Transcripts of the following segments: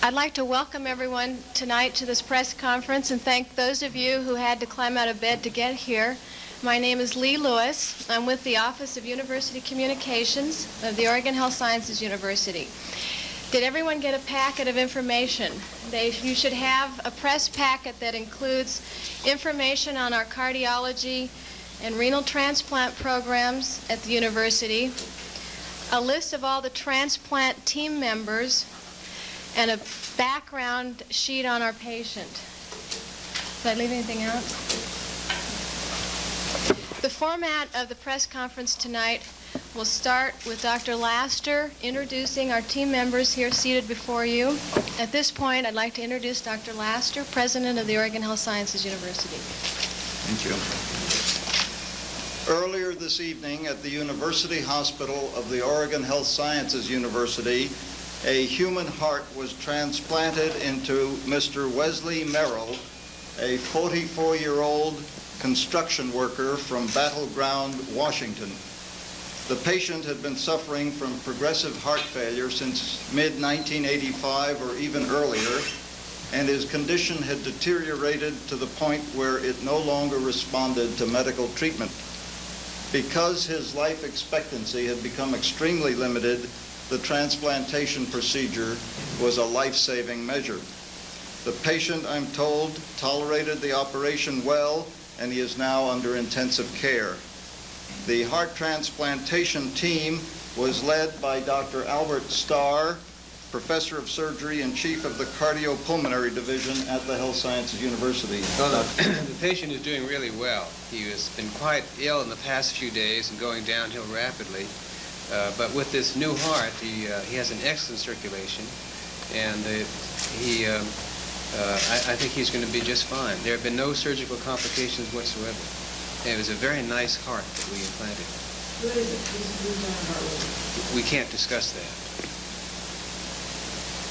I'd like to welcome everyone tonight to this press conference and thank those of you who had to climb out of bed to get here. My name is Lee Lewis. I'm with the Office of University Communications of the Oregon Health Sciences University. Did everyone get a packet of information? You should have a press packet that includes information on our cardiology and renal transplant programs at the university, a list of all the transplant team members, and a background sheet on our patient. Did I leave anything out? The format of the press conference tonight will start with Dr. Laster introducing our team members here seated before you. At this point, I'd like to introduce Dr. Laster, President of the Oregon Health Sciences University. Thank you. Earlier this evening at the University Hospital of the Oregon Health Sciences University, a human heart was transplanted into Mr. Wesley Merrill, a 44-year-old construction worker from Battle Ground, Washington. The patient had been suffering from progressive heart failure since mid-1985 or even earlier, and his condition had deteriorated to the point where it no longer responded to medical treatment. Because his life expectancy had become extremely limited, the transplantation procedure was a life-saving measure. The patient, I'm told, tolerated the operation well, and he is now under intensive care. The heart transplantation team was led by Dr. Albert Starr, Professor of Surgery and Chief of the Cardiopulmonary Division at the Health Sciences University. Well, the patient is doing really well. He has been quite ill in the past few days and going downhill rapidly. But with this new heart, he has an excellent circulation, and I think he's going to be just fine. There have been no surgical complications whatsoever. And it was a very nice heart that we implanted. What is it? We can't discuss that.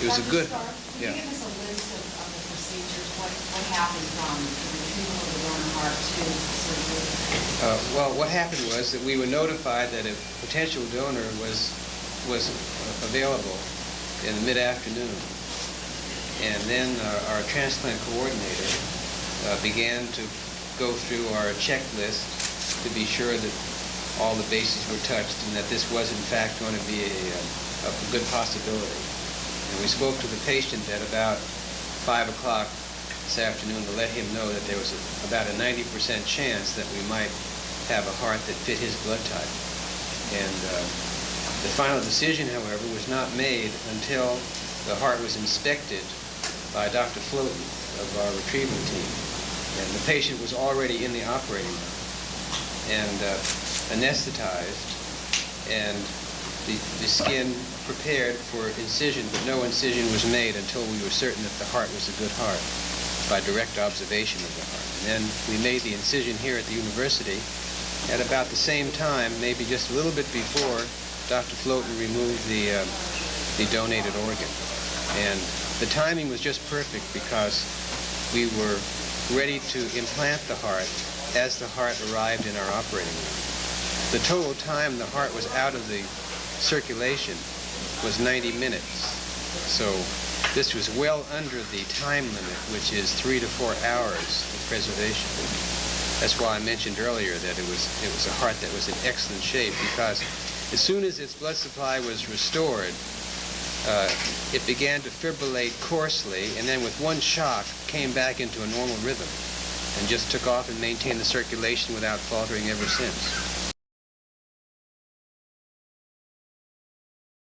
It was Dr. a good... Starr, can yeah. you give us a list of the procedures? What happened from the retrieval of the donor heart to surgery? Well, what happened was that we were notified that a potential donor was available in the mid-afternoon. And then our transplant coordinator began to go through our checklist to be sure that all the bases were touched and that this was in fact going to be a good possibility. And we spoke to the patient at about 5 o'clock this afternoon to let him know that there was about a 90% chance that we might have a heart that fit his blood type. And the final decision, however, was not made until the heart was inspected by Dr. Floten of our retrieval team. And the patient was already in the operating room and anesthetized, and the skin prepared for incision, but no incision was made until we were certain that the heart was a good heart by direct observation of the heart. And then we made the incision here at the university at about the same time, maybe just a little bit before Dr. Floten removed the donated organ. And the timing was just perfect because we were ready to implant the heart as the heart arrived in our operating room. The total time the heart was out of the circulation was 90 minutes. So this was well under the time limit, which is 3 to 4 hours of preservation. That's why I mentioned earlier that it was a heart that was in excellent shape, because as soon as its blood supply was restored, it began to fibrillate coarsely, and then with one shock came back into a normal rhythm and just took off and maintained the circulation without faltering ever since.